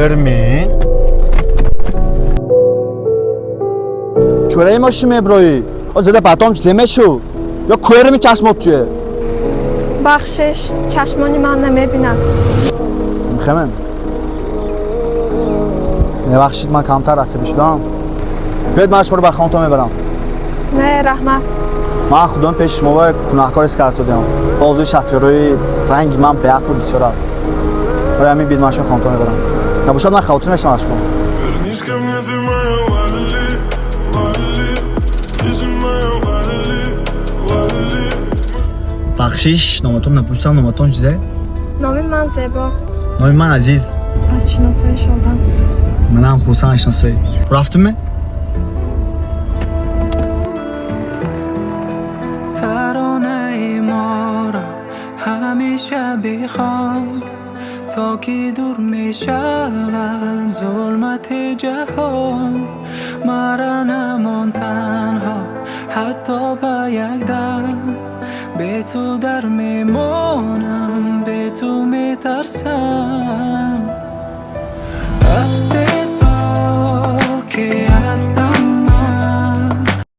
برمین چورای ماشین میبروی زده پتام زمه شو یا کویر می چشمات توی بخشش چشمانی من نمیبیند. میخوام ببخشید من کمتر عصبی شدم. بیاید من شما رو به خانتون میبرم. نه رحمت. من خودم پیش شما با گناهکار اسکار شدم. بازوی شفیروی رنگ من به عقل بسیار است. برای همین بیاید من شما خانتون میبرم. نباشد من خاطر میشم از شما. بخشش نامتون نپرسیدم نامتون چیه؟ نام من زیبا. نام من عزیز. از شناسایی شدم. منم خرسند شناسایی. رفتم؟ ترانه ما را همیشه بخوان تا که دور می شود ظلمت جهان. مرا نمان تنها حتی به یک دم به تو در میمانم به تو میترسم. دست